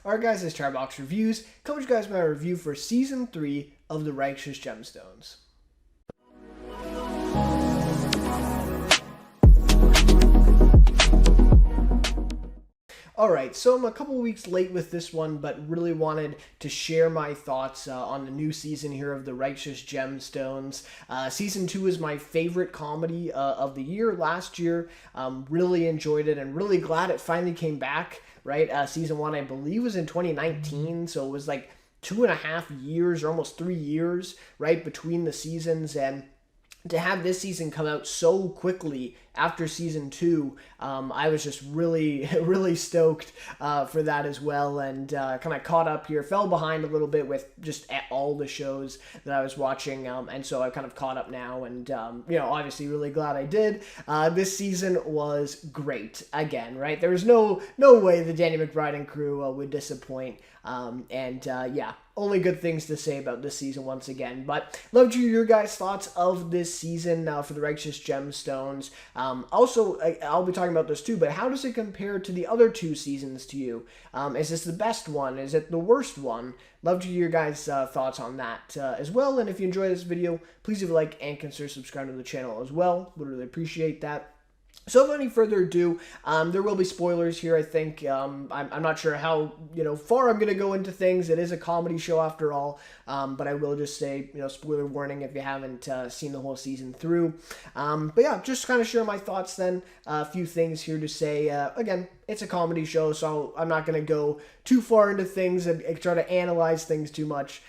Alright guys, it's Chatterbox Reviews. Coming to you guys my review for Season 3 of The Righteous Gemstones. Alright, so I'm a couple weeks late with this one, but really wanted to share my thoughts on the new season here of The Righteous Gemstones. Season 2 is my favorite comedy of the year last year. Really enjoyed it and really glad it finally came back, right? Season 1, I believe, was in 2019, so it was like 2.5 years or almost 3 years, right, between the seasons. And to have this season come out so quickly after season 2, I was just really stoked for that as well, and kind of caught up here, fell behind a little bit with just all the shows that I was watching, and so I kind of caught up now, and obviously really glad I did. This season was great again, right? There was no way the Danny McBride and crew would disappoint, yeah, only good things to say about this season once again. But love to hear your guys' thoughts of this season for The Righteous Gemstones. Also, I'll be talking about this too, but how does it compare to the other 2 seasons to you? Is this the best one? Is it the worst one? Love to hear your guys' thoughts on that as well. And if you enjoy this video, please leave a like and consider subscribing to the channel as well. Would really appreciate that. So without any further ado, there will be spoilers here, I think. I'm not sure how far I'm going to go into things. It is a comedy show after all, but I will just say, spoiler warning if you haven't seen the whole season through. But yeah, just kind of share my thoughts then. A few things here to say. Again, it's a comedy show, so I'm not going to go too far into things and try to analyze things too much,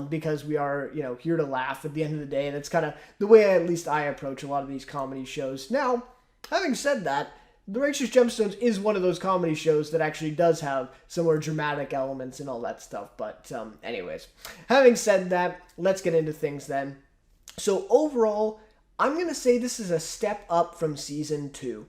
because we are, here to laugh at the end of the day. That's kind of the way at least I approach a lot of these comedy shows. Now, having said that, The Righteous Gemstones is one of those comedy shows that actually does have some more dramatic elements and all that stuff. But anyways, having said that, let's get into things then. So overall, I'm going to say this is a step up from Season 2.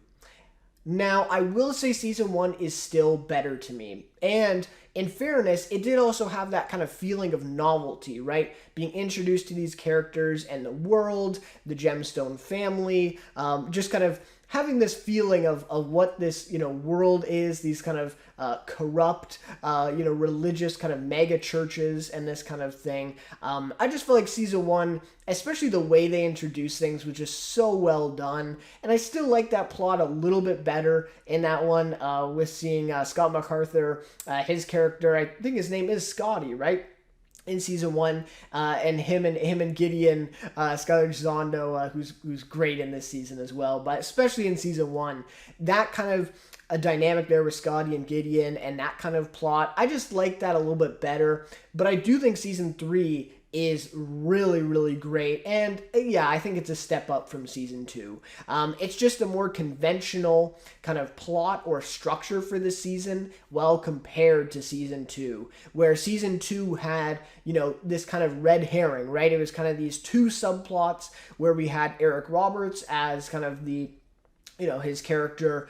Now, I will say Season 1 is still better to me. And in fairness, it did also have that kind of feeling of novelty, right? Being introduced to these characters and the world, the Gemstone family, just kind of having this feeling of what this, world is, these kind of corrupt, religious kind of mega churches and this kind of thing. I just feel like Season 1, especially the way they introduced things, was just so well done. And I still like that plot a little bit better in that one, with seeing Scott MacArthur, his character, I think his name is Scotty, right? In Season 1, and him and Gideon, Skylar Gisondo, who's great in this season as well. But especially in Season 1, that kind of a dynamic there with Scotty and Gideon and that kind of plot, I just like that a little bit better. But I do think Season 3 is really great, and yeah, I think it's a step up from Season 2. It's just a more conventional kind of plot or structure for this season, well compared to Season 2, where Season 2 had, this kind of red herring, right? It was kind of these 2 subplots where we had Eric Roberts as kind of the his character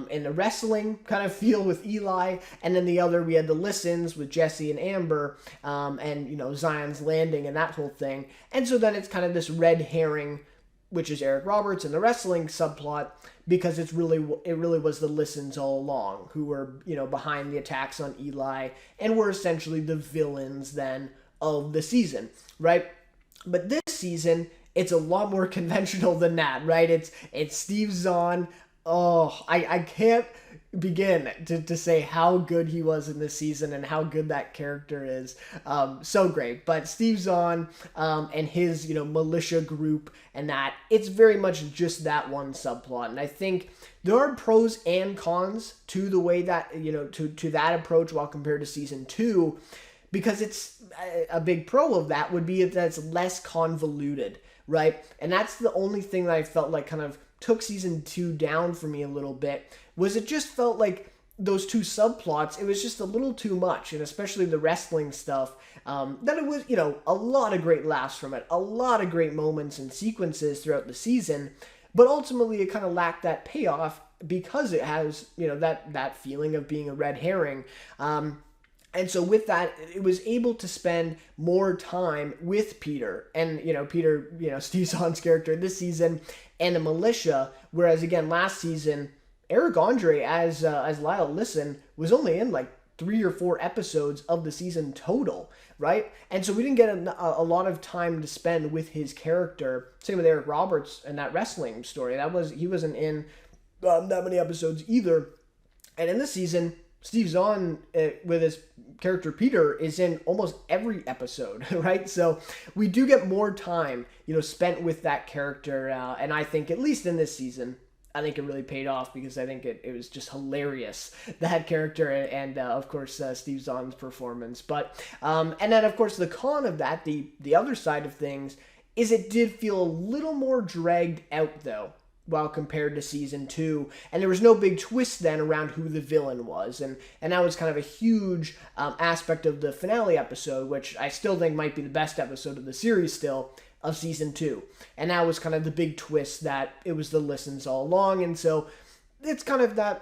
in the wrestling kind of feel with Eli, and then the other, we had the Listens with Jesse and Amber, and, Zion's Landing and that whole thing. And so then it's kind of this red herring, which is Eric Roberts and the wrestling subplot, because it really was the Listens all along who were, behind the attacks on Eli and were essentially the villains then of the season, right? But this season, it's a lot more conventional than that, right? It's Steve Zahn. Oh, I can't begin to say how good he was in this season and how good that character is. So great. But Steve Zahn and his, militia group and that, it's very much just that one subplot. And I think there are pros and cons to the way that, to that approach while compared to Season 2, because it's a big pro of that would be that it's less convoluted, right? And that's the only thing that I felt like kind of took Season 2 down for me a little bit, was it just felt like those 2 subplots, it was just a little too much, and especially the wrestling stuff, that it was, a lot of great laughs from it, a lot of great moments and sequences throughout the season, but ultimately it kind of lacked that payoff because it has, that feeling of being a red herring. And so with that, it was able to spend more time with Peter and, Peter, Steve Zahn's character this season and the militia. Whereas again, last season, Eric Andre as Lyle Listen was only in like 3 or 4 episodes of the season total, right? And so we didn't get a lot of time to spend with his character. Same with Eric Roberts and that wrestling story. He wasn't in that many episodes either. And in this season, Steve Zahn, with his character Peter, is in almost every episode, right? So we do get more time, spent with that character. And I think, at least in this season, I think it really paid off, because I think it was just hilarious, that character, and of course Steve Zahn's performance. But and then of course the con of that, the other side of things, is it did feel a little more dragged out though, while compared to season 2, and there was no big twist then around who the villain was, and that was kind of a huge aspect of the finale episode, which I still think might be the best episode of the series still, of season 2. And that was kind of the big twist, that it was the listens all along. And so it's kind of that,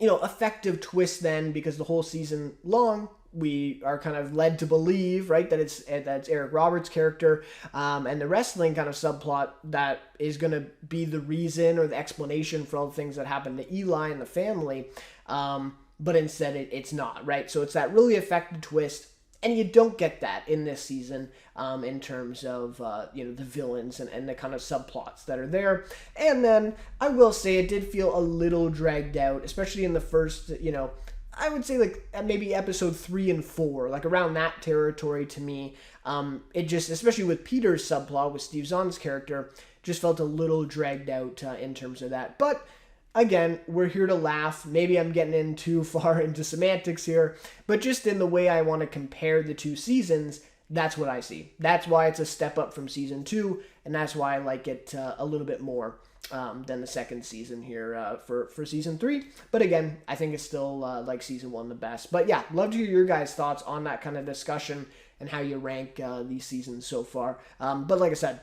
effective twist then, because the whole season long, we are kind of led to believe, right, that it's Eric Roberts' character, and the wrestling kind of subplot that is going to be the reason or the explanation for all the things that happened to Eli and the family. But instead it's not, right? So it's that really effective twist. And you don't get that in this season, in terms of, the villains and the kind of subplots that are there. And then I will say it did feel a little dragged out, especially in the first, I would say like maybe episode 3 and 4, like around that territory to me. It just, especially with Peter's subplot with Steve Zahn's character, just felt a little dragged out in terms of that. But again, we're here to laugh. Maybe I'm getting in too far into semantics here, but just in the way I want to compare the 2 seasons, that's what I see. That's why it's a step up from season 2, and that's why I like it a little bit more than the second season here for season 3. But again, I think it's still like season 1 the best. But yeah, love to hear your guys' thoughts on that kind of discussion and how you rank these seasons so far. But like I said,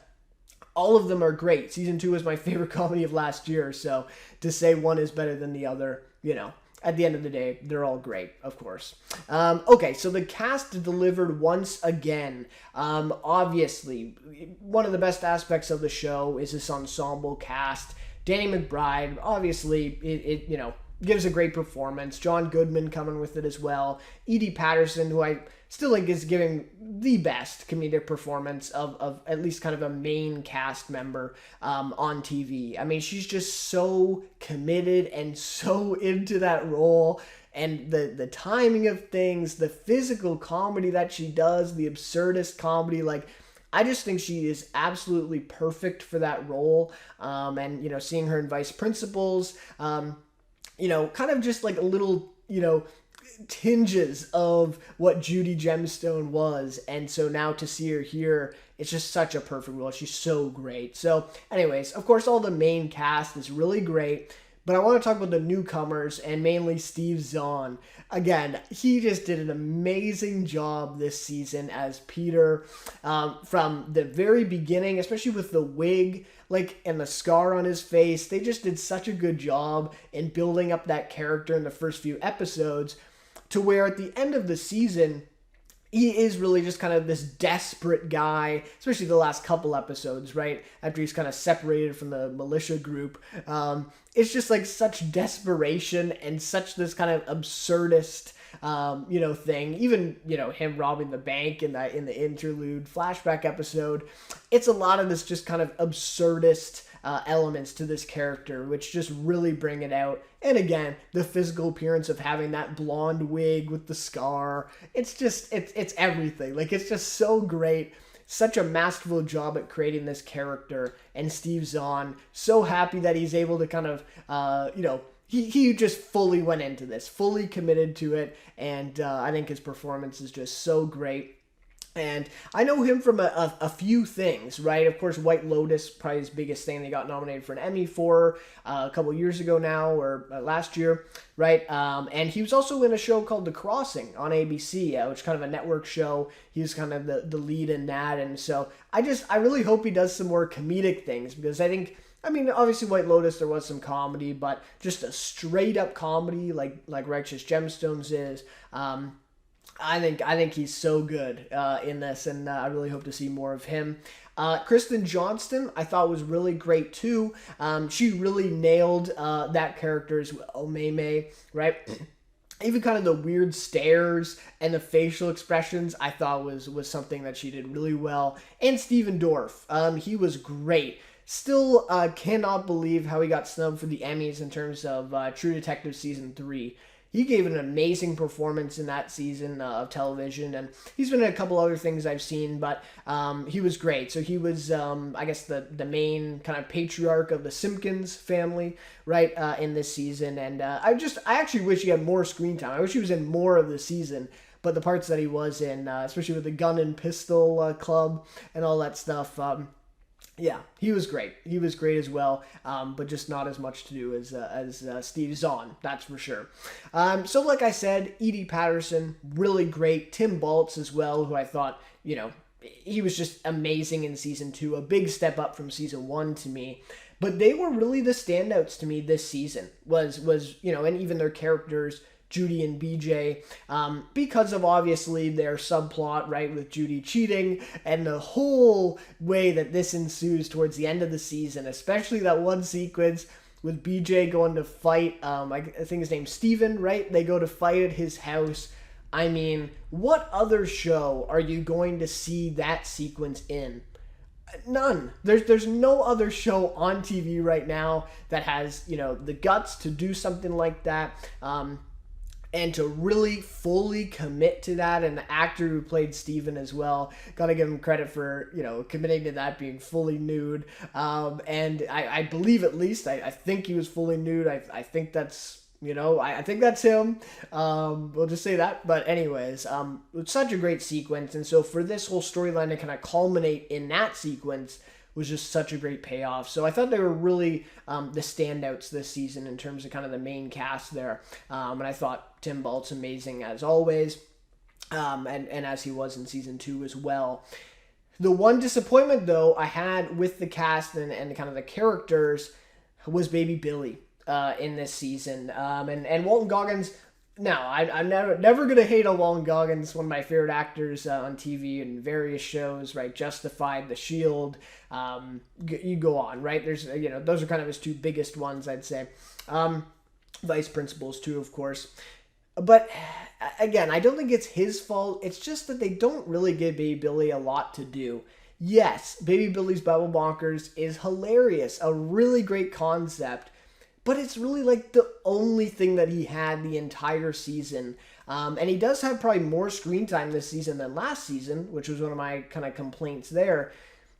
all of them are great. Season 2 is my favorite comedy of last year, so to say one is better than the other, at the end of the day, they're all great, of course. Okay, so the cast delivered once again. Obviously, one of the best aspects of the show is this ensemble cast. Danny McBride, obviously, it gives a great performance. John Goodman coming with it as well. Edie Patterson, who I still think is giving the best comedic performance of at least kind of a main cast member on TV. I mean, she's just so committed and so into that role. And the timing of things, the physical comedy that she does, the absurdist comedy, like, I just think she is absolutely perfect for that role. And, seeing her in Vice Principals, kind of just like a little, tinges of what Judy Gemstone was. And so now to see her here, it's just such a perfect role. She's so great. So anyways, of course, all the main cast is really great. But I want to talk about the newcomers, and mainly Steve Zahn. Again, he just did an amazing job this season as Peter, from the very beginning, especially with the wig, and the scar on his face. They just did such a good job in building up that character in the first few episodes, to where at the end of the season, he is really just kind of this desperate guy, especially the last couple episodes, right? After he's kind of separated from the militia group. It's just like such desperation and such this kind of absurdist, thing. Even, him robbing the bank in the interlude flashback episode. It's a lot of this just kind of absurdist elements to this character, which just really bring it out. And again, the physical appearance of having that blonde wig with the scar, it's just, it's everything. Like, it's just so great. Such a masterful job at creating this character. And Steve Zahn, so happy that he's able to kind of, he just fully went into this, fully committed to it. And I think his performance is just so great. And I know him from a few things, right? Of course, White Lotus, probably his biggest thing. They got nominated for an Emmy for a couple years ago now, or last year, right? And he was also in a show called The Crossing on ABC, which is kind of a network show. He was kind of the lead in that. And so I really hope he does some more comedic things, because I mean, obviously White Lotus, there was some comedy, but just a straight up comedy like Righteous Gemstones is. I think he's so good in this, and I really hope to see more of him. Kristen Johnston, I thought was really great too. She really nailed that character as Omeme, right? even kind of the weird stares and the facial expressions, I thought was something that she did really well. And Steven Dorff, he was great. Still cannot believe how he got snubbed for the Emmys in terms of True Detective Season 3. He gave an amazing performance in that season of television, and he's been in a couple other things I've seen, but he was great. So he was, I guess, the main kind of patriarch of the Simpkins family, right, in this season. And I actually wish he had more screen time. I wish he was in more of the season, but the parts that he was in, especially with the gun and pistol club and all that stuff, yeah, he was great. He was great as well, but just not as much to do as Steve Zahn, that's for sure. So like I said, Edie Patterson, really great. Tim Baltz as well, who I thought, he was just amazing in season 2, a big step up from season 1 to me. But they were really the standouts to me this season, was and even their characters, Judy and BJ, because of obviously their subplot, right, with Judy cheating and the whole way that this ensues towards the end of the season, especially that one sequence with BJ going to fight, I think his name's Steven, right? They go to fight at his house. I mean, what other show are you going to see that sequence in? None. There's no other show on TV right now that has, the guts to do something like that. And to really fully commit to that, and the actor who played Steven as well, gotta give him credit for, committing to that, being fully nude. And I believe at least, I think he was fully nude. I think that's, I think that's him. We'll just say that. But anyways, it's such a great sequence. And so for this whole storyline to kind of culminate in that sequence was just such a great payoff. So I thought they were really the standouts this season in terms of kind of the main cast there. And I thought Tim Baltz amazing as always, and as he was in season 2 as well. The one disappointment, though, I had with the cast and kind of the characters was Baby Billy in this season. And Walton Goggins... Now, I'm never going to hate on Walton Goggins, one of my favorite actors on TV and various shows, right? Justified, The Shield, you go on, right? There's, those are kind of his 2 biggest ones, I'd say. Vice Principals, too, of course. But, again, I don't think it's his fault. It's just that they don't really give Baby Billy a lot to do. Yes, Baby Billy's Bible Bonkers is hilarious, a really great concept. But it's really like the only thing that he had the entire season. And he does have probably more screen time this season than last season, which was one of my kind of complaints there.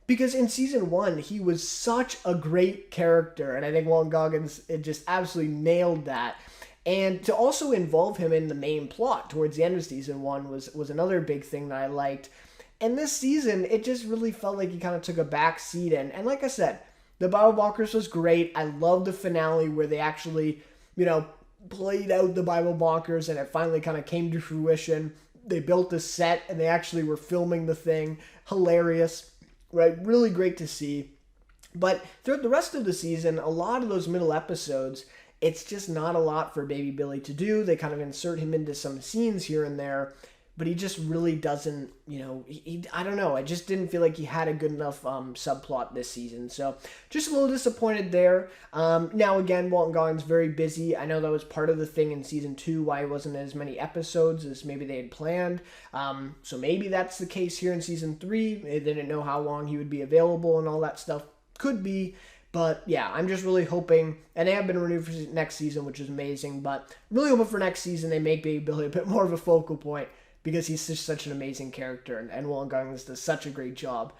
Because in season 1, he was such a great character. And I think Walton Goggins just absolutely nailed that. And to also involve him in the main plot towards the end of season 1 was another big thing that I liked. And this season, it just really felt like he kind of took a back seat. And like I said, the Bible Bonkers was great. I love the finale where they actually, played out the Bible Bonkers and it finally kind of came to fruition. They built a set and they actually were filming the thing. Hilarious, right? Really great to see. But throughout the rest of the season, a lot of those middle episodes, it's just not a lot for Baby Billy to do. They kind of insert him into some scenes here and there. But he just really doesn't, I don't know. I just didn't feel like he had a good enough subplot this season. So just a little disappointed there. Now, again, Walton Goggins very busy. I know that was part of the thing in season 2, why it wasn't as many episodes as maybe they had planned. So maybe that's the case here in season 3. They didn't know how long he would be available and all that stuff. Could be. But yeah, I'm just really hoping, and they have been renewed for next season, which is amazing. But really hoping for next season they make Baby Billy a bit more of a focal point, because he's just such an amazing character, and Walton Goggins does such a great job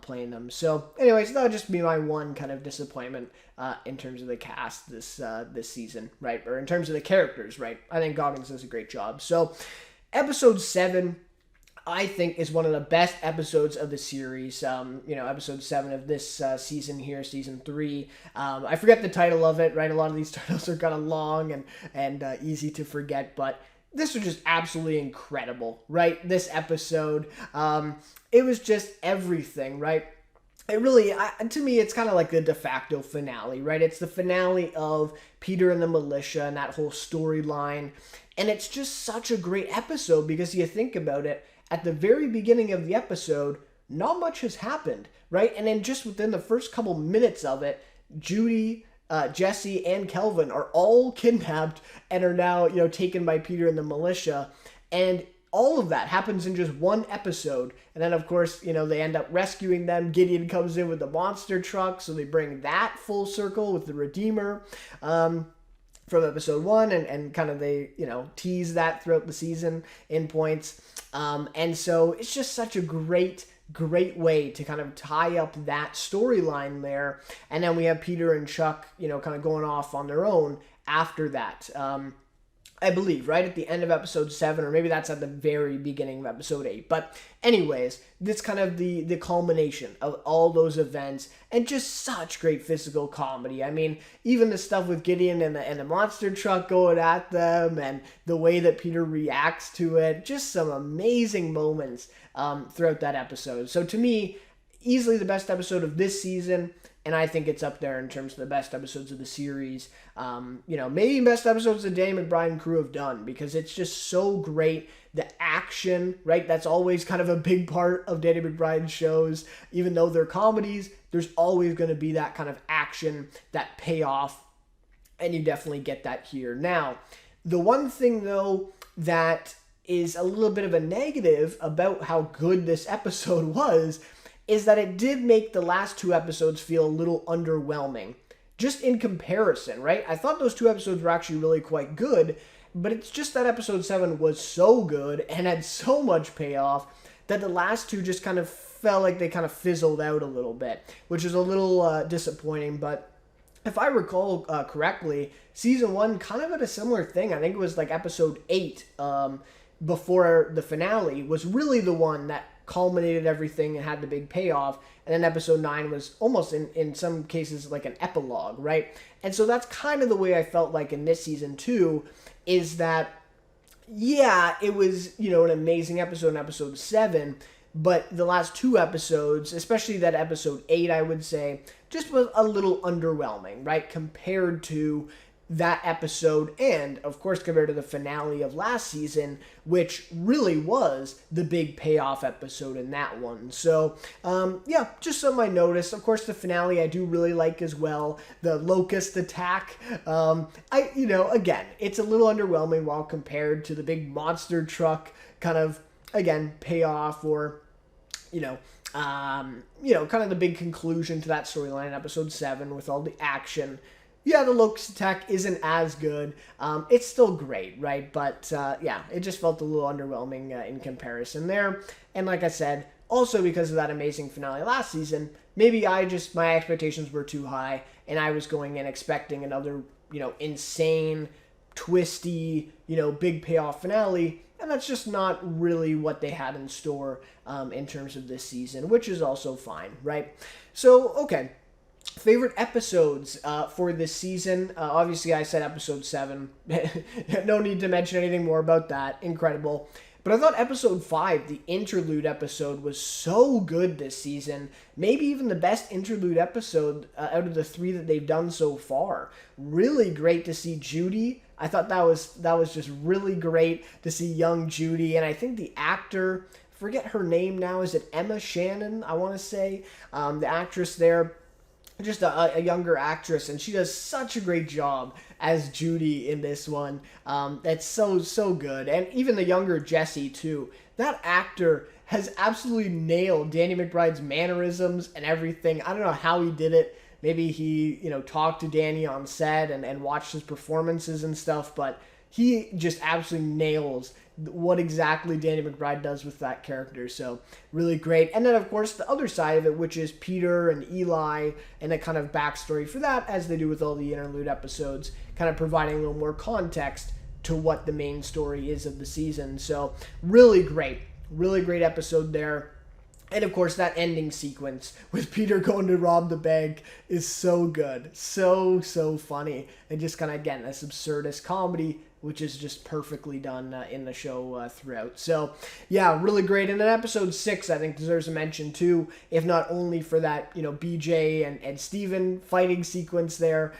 playing them. So, anyways, that would just be my one kind of disappointment in terms of the cast this season, right? Or in terms of the characters, right? I think Goggins does a great job. So, episode 7, I think, is one of the best episodes of the series. Episode 7 of this season here, season 3. I forget the title of it, right? A lot of these titles are kind of long and easy to forget, but this was just absolutely incredible, right? This episode, it was just everything, right? It really, to me, it's kind of like the de facto finale, right? It's the finale of Peter and the Militia and that whole storyline. And it's just such a great episode because you think about it, at the very beginning of the episode, not much has happened, right? And then just within the first couple minutes of it, Judy Jesse and Kelvin are all kidnapped and are now, taken by Peter and the militia. And all of that happens in just one episode. And then, of course, they end up rescuing them. Gideon comes in with the monster truck, so they bring that full circle with the Redeemer from episode 1, and kind of they, tease that throughout the season in points. And so it's just such a great way to kind of tie up that storyline there. And then we have Peter and Chuck, kind of going off on their own after that. I believe, right at the end of episode 7, or maybe that's at the very beginning of episode 8. But anyways, this kind of the culmination of all those events, and just such great physical comedy. I mean, even the stuff with Gideon and the monster truck going at them, and the way that Peter reacts to it, just some amazing moments throughout that episode. So to me, easily the best episode of this season. And I think it's up there in terms of the best episodes of the series. Maybe best episodes that Danny McBride and crew have done, because it's just so great. The action, right? That's always kind of a big part of Danny McBride's shows. Even though they're comedies, there's always going to be that kind of action, that payoff. And you definitely get that here. Now, the one thing, though, that is a little bit of a negative about how good this episode was is that it did make the last 2 episodes feel a little underwhelming. Just in comparison, right? I thought those 2 episodes were actually really quite good, but it's just that episode 7 was so good and had so much payoff that the last 2 just kind of felt like they kind of fizzled out a little bit, which is a little disappointing. But if I recall correctly, season 1 kind of had a similar thing. I think it was like episode 8 before the finale was really the one that culminated everything and had the big payoff. And then episode 9 was almost in some cases like an epilogue, right? And so that's kind of the way I felt like in this season too, is that, yeah, it was, an amazing episode in episode 7, but the last 2 episodes, especially that episode 8, I would say, just was a little underwhelming, right? Compared to that episode, and of course compared to the finale of last season, which really was the big payoff episode in that one. So just something I noticed. Of course, the finale I do really like as well, the locust attack. Again, it's a little underwhelming while compared to the big monster truck kind of, again, payoff, or kind of the big conclusion to that storyline in episode 7 with all the action. Yeah, the locust attack isn't as good. It's still great, right? But it just felt a little underwhelming in comparison there. And like I said, also because of that amazing finale last season, maybe my expectations were too high, and I was going in expecting another, insane, twisty, big payoff finale. And that's just not really what they had in store in terms of this season, which is also fine, right? So, okay. Favorite episodes for this season. Obviously, I said episode 7. No need to mention anything more about that. Incredible. But I thought episode 5, the interlude episode, was so good this season. Maybe even the best interlude episode out of the 3 that they've done so far. Really great to see Judy. I thought that was just really great to see young Judy. And I think the actor, forget her name now, is it Emma Shannon, I want to say? The actress there. Just a younger actress, and she does such a great job as Judy in this one. That's so good. And even the younger Jesse, too. That actor has absolutely nailed Danny McBride's mannerisms and everything. I don't know how he did it. Maybe he, talked to Danny on set and watched his performances and stuff, but he just absolutely nails what exactly Danny McBride does with that character. So really great. And then, of course, the other side of it, which is Peter and Eli, and a kind of backstory for that, as they do with all the interlude episodes, kind of providing a little more context to what the main story is of the season. So really great episode there. And of course, that ending sequence with Peter going to rob the bank is so good. So funny. And just kind of, again, this absurdist comedy which is just perfectly done in the show throughout. So, yeah, really great. And then episode 6, I think, deserves a mention too, if not only for that, BJ and Steven fighting sequence there.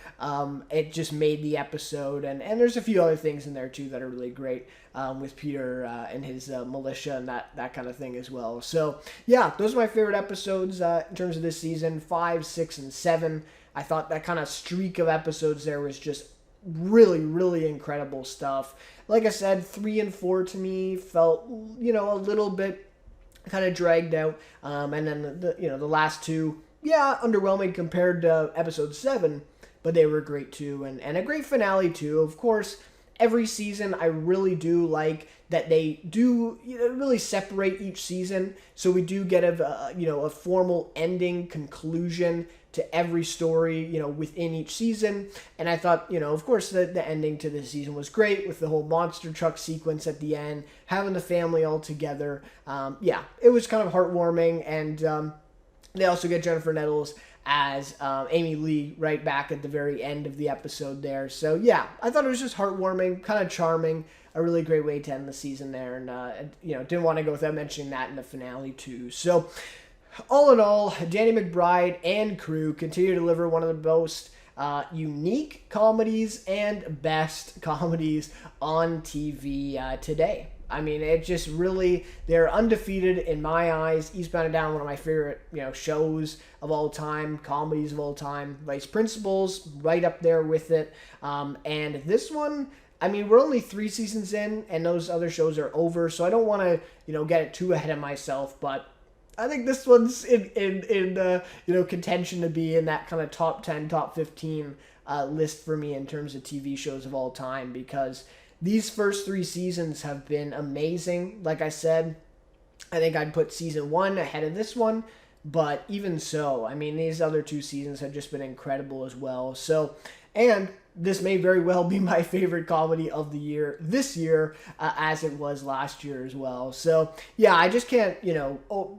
It just made the episode. And there's a few other things in there too that are really great with Peter and his militia and that kind of thing as well. So, yeah, those are my favorite episodes in terms of this season, 5, 6, and 7. I thought that kind of streak of episodes there was just really, really incredible stuff. Like I said, 3 and 4 to me felt, a little bit kind of dragged out. And then the last 2, underwhelming compared to episode 7, but they were great too. And a great finale too. Of course, every season I really do like that they do really separate each season. So we do get a formal ending conclusion to every story, within each season. And I thought, of course, the ending to this season was great with the whole monster truck sequence at the end, having the family all together. It was kind of heartwarming. And they also get Jennifer Nettles as Amy Lee right back at the very end of the episode there. So, yeah, I thought it was just heartwarming, kind of charming, a really great way to end the season there. And, didn't want to go without mentioning that in the finale, too. So, all in all, Danny McBride and crew continue to deliver one of the most unique comedies and best comedies on TV today. I mean, it just really, they're undefeated in my eyes. Eastbound and Down, one of my favorite, shows of all time, comedies of all time. Vice Principals, right up there with it. And this one, I mean, we're only 3 seasons in, and those other shows are over, so I don't want to, get it too ahead of myself, but I think this one's in contention to be in that kind of top 10, top 15 list for me in terms of TV shows of all time, because these first 3 seasons have been amazing. Like I said, I think I'd put season 1 ahead of this one, but even so, I mean, these other 2 seasons have just been incredible as well. So, and this may very well be my favorite comedy of the year this year, as it was last year as well. So, yeah, I just can't,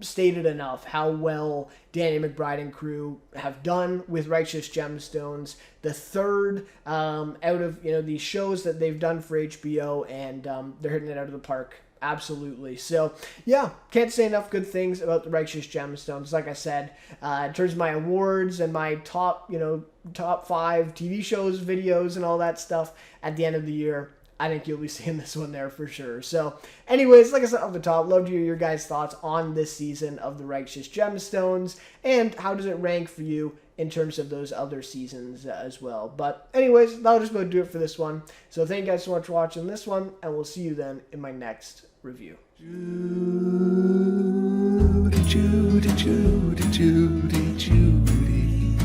state it enough how well Danny McBride and crew have done with Righteous Gemstones. The third out of, these shows that they've done for HBO, and they're hitting it out of the park. Absolutely. So, yeah, can't say enough good things about the Righteous Gemstones. Like I said, in terms of my awards and my top 5 TV shows, videos, and all that stuff at the end of the year, I think you'll be seeing this one there for sure. So, anyways, like I said off the top, love to hear your guys' thoughts on this season of the Righteous Gemstones, and how does it rank for you in terms of those other seasons as well. But anyways, that'll just about do it for this one. So thank you guys so much for watching this one, and we'll see you then in my next review. Judy, Judy, Judy, Judy, Judy.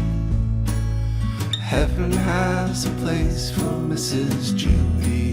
Heaven has a place for Mrs. Judy.